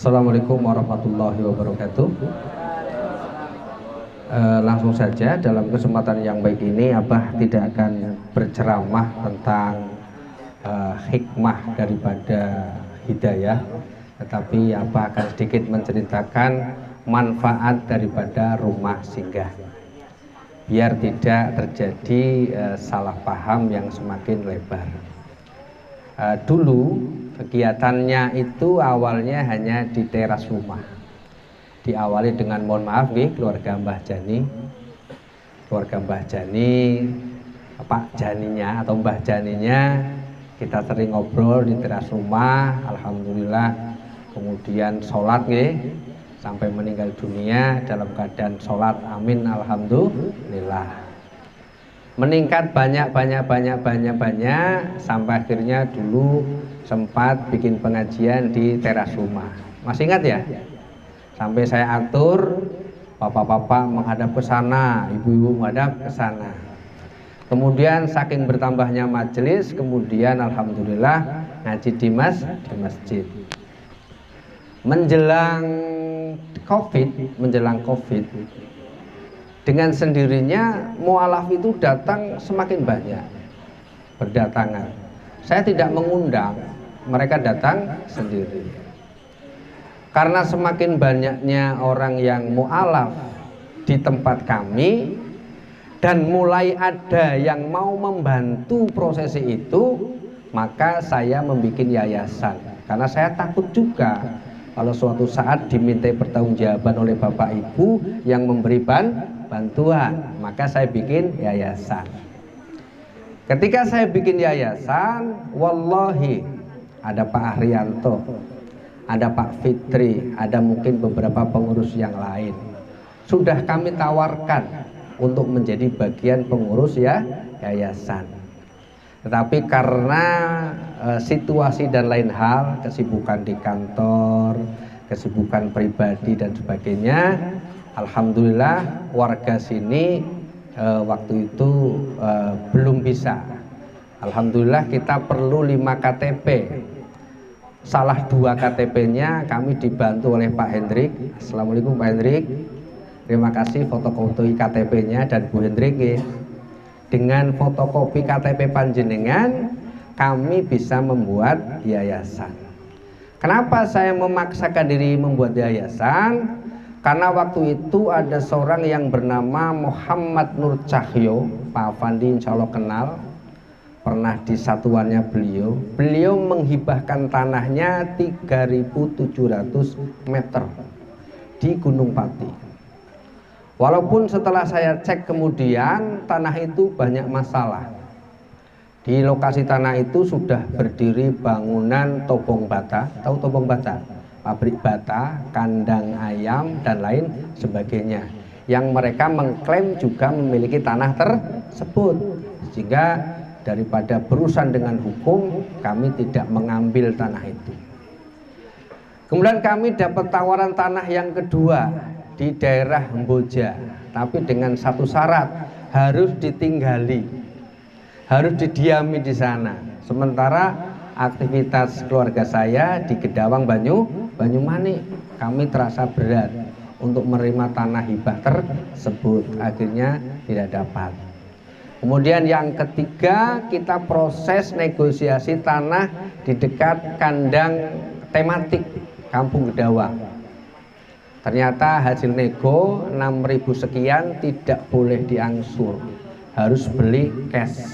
Assalamualaikum warahmatullahi wabarakatuh. Langsung saja dalam kesempatan yang baik ini Abah tidak akan berceramah tentang hikmah daripada hidayah, tetapi Abah akan sedikit menceritakan manfaat daripada rumah singgah, biar tidak terjadi salah paham yang semakin lebar. Dulu kegiatannya itu awalnya hanya di teras rumah. Diawali dengan, mohon maaf nih, keluarga Mbah Jani, Pak Janinya atau Mbah Janinya, kita sering ngobrol di teras rumah. Alhamdulillah, kemudian sholat nih, sampai meninggal dunia dalam keadaan sholat, amin, alhamdulillah. Meningkat banyak sampai akhirnya dulu sempat bikin pengajian di teras rumah. Masih ingat ya? Sampai saya atur bapak-bapak menghadap ke sana, ibu-ibu menghadap ke sana. Kemudian saking bertambahnya majelis, kemudian alhamdulillah ngaji di masjid. Menjelang Covid, dengan sendirinya mualaf itu datang semakin banyak, berdatangan. Saya tidak mengundang, mereka datang sendiri. Karena semakin banyaknya orang yang mualaf di tempat kami, dan mulai ada yang mau membantu prosesi itu, maka saya membuat yayasan. Karena saya takut juga kalau suatu saat dimintai pertanggungjawaban oleh Bapak Ibu yang memberi bantuan, maka saya bikin yayasan. Ketika saya bikin yayasan, wallahi ada Pak Haryanto, ada Pak Fitri, ada mungkin beberapa pengurus yang lain, sudah kami tawarkan untuk menjadi bagian pengurus yayasan. Tetapi karena situasi dan lain hal, kesibukan di kantor, kesibukan pribadi dan sebagainya, alhamdulillah warga sini waktu itu belum bisa. Alhamdulillah kita perlu 5 KTP. Salah 2 KTP-nya kami dibantu oleh Pak Hendrik. Assalamualaikum Pak Hendrik. Terima kasih fotokopi KTP-nya dan Bu Hendrik. Dengan fotokopi KTP panjenengan kami bisa membuat yayasan. Kenapa saya memaksakan diri membuat yayasan? Karena waktu itu ada seorang yang bernama Muhammad Nur Cahyo, Pak Afandi insya Allah kenal, pernah di satuannya beliau. Beliau menghibahkan tanahnya 3.700 meter di Gunung Pati. Walaupun setelah saya cek kemudian tanah itu banyak masalah. Di lokasi tanah itu sudah berdiri bangunan Tobong Bata, tahu Tobong Bata? Pabrik bata, kandang ayam dan lain sebagainya, yang mereka mengklaim juga memiliki tanah tersebut. Sehingga daripada berurusan dengan hukum, kami tidak mengambil tanah itu. Kemudian kami dapat tawaran tanah yang kedua di daerah Hemboja, tapi dengan satu syarat, harus ditinggali, harus didiami di sana. Sementara aktivitas keluarga saya di Gedawang Banyumanik, kami terasa berat untuk menerima tanah hibah tersebut, akhirnya tidak dapat. Kemudian yang ketiga, kita proses negosiasi tanah di dekat kandang tematik Kampung Gedawang. Ternyata hasil nego 6.000 sekian tidak boleh diangsur, harus beli cash,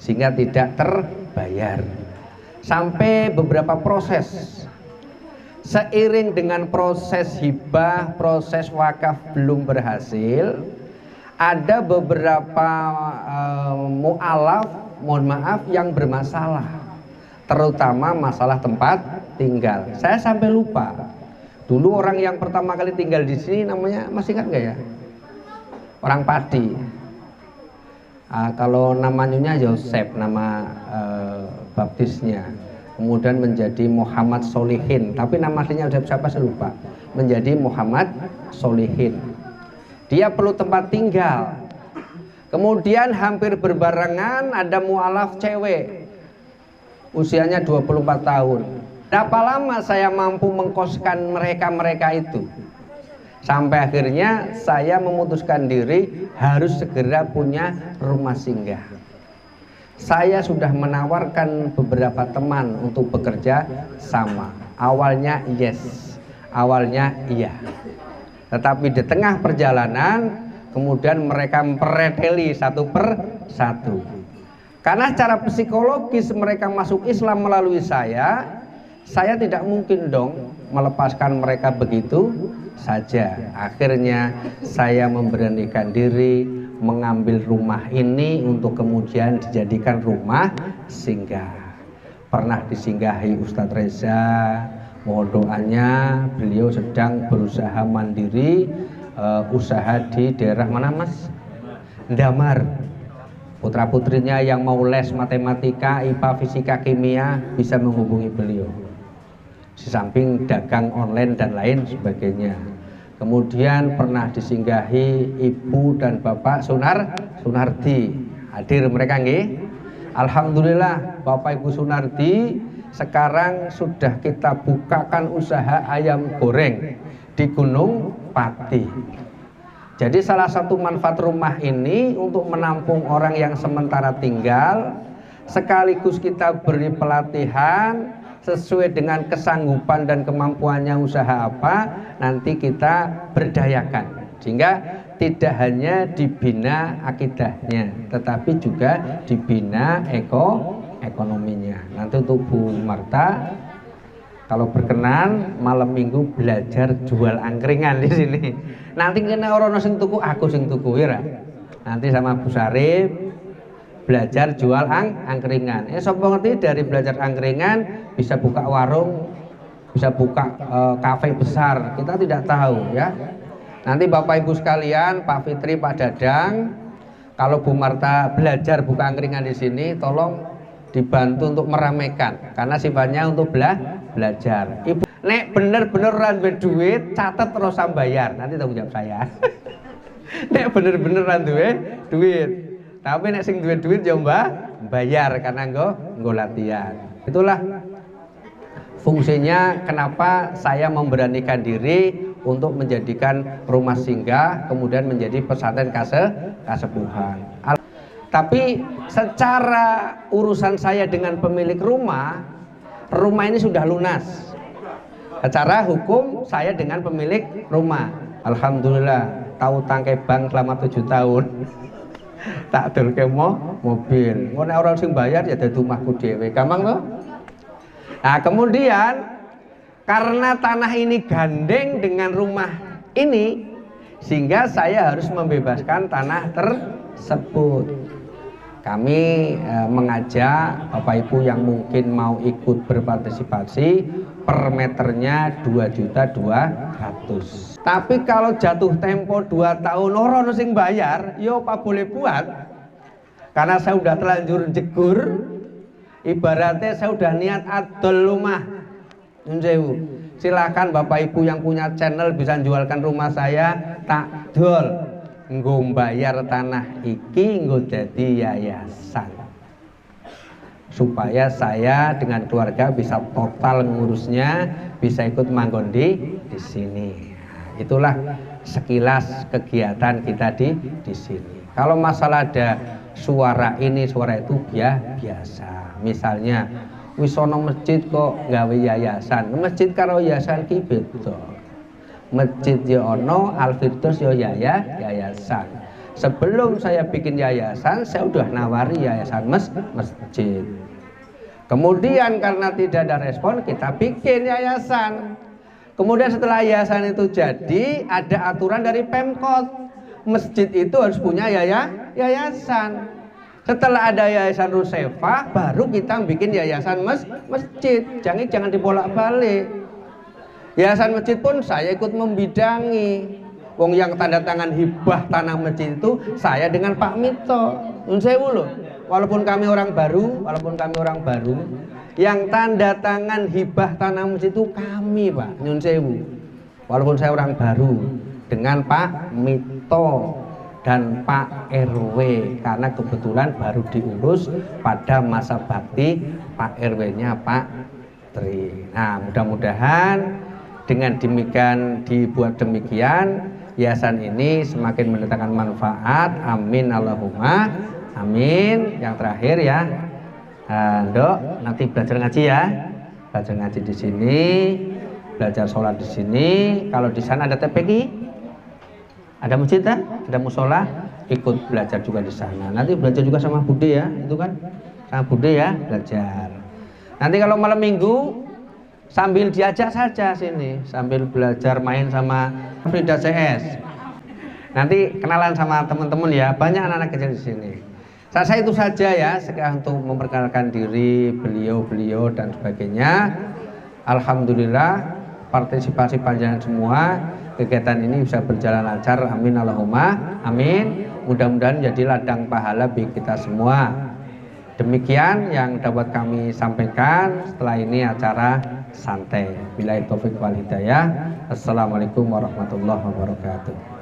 sehingga tidak terbayar. Sampai beberapa proses, seiring dengan proses hibah, proses wakaf belum berhasil, ada beberapa mu'alaf, mohon maaf, yang bermasalah, terutama masalah tempat tinggal. Saya sampai lupa. Dulu orang yang pertama kali tinggal di sini namanya, masih ingat nggak ya? Orang Padi. Kalau namanya Yosef, nama baptisnya. Kemudian menjadi Muhammad Solihin, tapi nama aslinya siapa saya lupa. Menjadi Muhammad Solihin. Dia perlu tempat tinggal. Kemudian hampir berbarengan ada mualaf cewek, usianya 24 tahun. Berapa lama saya mampu mengkoskan mereka-mereka itu? Sampai akhirnya saya memutuskan diri harus segera punya rumah singgah. Saya sudah menawarkan beberapa teman untuk bekerja sama. Awalnya yes, awalnya iya. Tetapi di tengah perjalanan kemudian mereka mempreteli satu per satu. Karena secara psikologis mereka masuk Islam melalui saya tidak mungkin dong melepaskan mereka begitu saja. Akhirnya saya memberanikan diri mengambil rumah ini untuk kemudian dijadikan rumah singgah. Pernah disinggahi Ustadz Reza, mohon doanya, beliau sedang berusaha mandiri, usaha di daerah mana Mas? Damar. Putra putrinya yang mau les matematika, IPA, fisika, kimia bisa menghubungi beliau. Di samping dagang online dan lain sebagainya. Kemudian pernah disinggahi Ibu dan Bapak Sunardi. Hadir mereka nggih? Alhamdulillah Bapak Ibu Sunardi sekarang sudah kita bukakan usaha ayam goreng di Gunung Pati. Jadi salah satu manfaat rumah ini untuk menampung orang yang sementara tinggal, sekaligus kita beri pelatihan sesuai dengan kesanggupan dan kemampuannya usaha apa, nanti kita berdayakan sehingga tidak hanya dibina akidahnya tetapi juga dibina ekonominya. Nanti untuk Bu Marta kalau berkenan malam minggu belajar jual angkringan di sini. Nanti kena orang sing tuku, aku sing tuku ya. Nanti sama Bu Sarip belajar jual angkringan. Sapa ngerti dari belajar angkringan bisa buka warung, bisa buka kafe besar. Kita tidak tahu ya. Nanti Bapak Ibu sekalian, Pak Fitri, Pak Dadang, kalau Bu Marta belajar buka angkringan di sini, tolong dibantu untuk meramaikan karena sifatnya untuk belajar. Ibu nek bener-bener randuwe duit, catet terus bayar. Nanti tanggung jawab saya. Nek bener-bener randuwe duit. Tapi nek sing duwe duit ya bayar karena nggo latihan. Itulah fungsinya kenapa saya memberanikan diri untuk menjadikan rumah singgah kemudian menjadi pesantren kasepuhan. Tapi secara urusan saya dengan pemilik rumah ini sudah lunas. Secara hukum saya dengan pemilik rumah, alhamdulillah tahu tangkai bank selama 7 tahun. Tak dolke mobil. Ngono orang sing bayar ya dadi omahku dhewe. Gampang toh? Nah, kemudian karena tanah ini gandeng dengan rumah ini sehingga saya harus membebaskan tanah tersebut. Kami mengajak Bapak Ibu yang mungkin mau ikut berpartisipasi per meternya 2.200.000. Tapi kalau jatuh tempo 2 tahun orang sing bayar, yo apa boleh buat. Karena saya udah terlanjur jegur, ibaratnya saya udah niat adol rumah. Silakan Bapak Ibu yang punya channel bisa jualkan rumah saya, tak dol. Nggo bayar tanah iki nggo dadi yayasan. Supaya saya dengan keluarga bisa total ngurusnya, bisa ikut manggon di sini. Nah, itulah sekilas kegiatan kita di sini. Kalau masalah ada suara ini suara itu biasa. Misalnya wis ana masjid kok gawe yayasan. Masjid karo yayasan ki beda. Masjid ya ono, Al-Firdaus ya yayasan. Sebelum saya bikin yayasan, saya udah nawari yayasan masjid. Kemudian karena tidak ada respon, kita bikin yayasan. Kemudian setelah yayasan itu jadi, ada aturan dari Pemkot. Masjid itu harus punya yayasan. Setelah ada yayasan Rusefah, baru kita bikin yayasan masjid. Jangan dibolak-balik. Yayasan masjid pun saya ikut membidangi. Wong yang tanda tangan hibah tanah masjid itu saya dengan Pak Mito. Nun sewu loh. Walaupun kami orang baru, yang tanda tangan hibah tanah masjid itu kami, Pak. Nun sewu. Walaupun saya orang baru dengan Pak Mito dan Pak RW karena kebetulan baru diurus pada masa bakti Pak RW-nya Pak Tri. Nah, mudah-mudahan dengan demikian dibuat demikian, yayasan ini semakin mendatangkan manfaat. Amin Allahumma amin. Yang terakhir ya, Dok, nanti belajar ngaji ya. Belajar ngaji di sini, belajar sholat di sini. Kalau di sana ada TPQ, ada masjid, ada musola, ikut belajar juga di sana. Nanti belajar juga sama Bude ya, itu kan sama Bude ya, belajar. Nanti kalau malam minggu sambil diajak saja sini, sambil belajar main sama Frida CS. Nanti kenalan sama teman-teman ya, banyak anak-anak kecil di sini. Saya itu saja ya, sekarang untuk memperkenalkan diri beliau-beliau dan sebagainya. Alhamdulillah partisipasi panjenengan semua, kegiatan ini bisa berjalan lancar. Amin Allahumma amin. Mudah-mudahan jadi ladang pahala bagi kita semua. Demikian yang dapat kami sampaikan. Setelah ini acara santai. Billahi taufik wal hidayah. Assalamualaikum warahmatullahi wabarakatuh.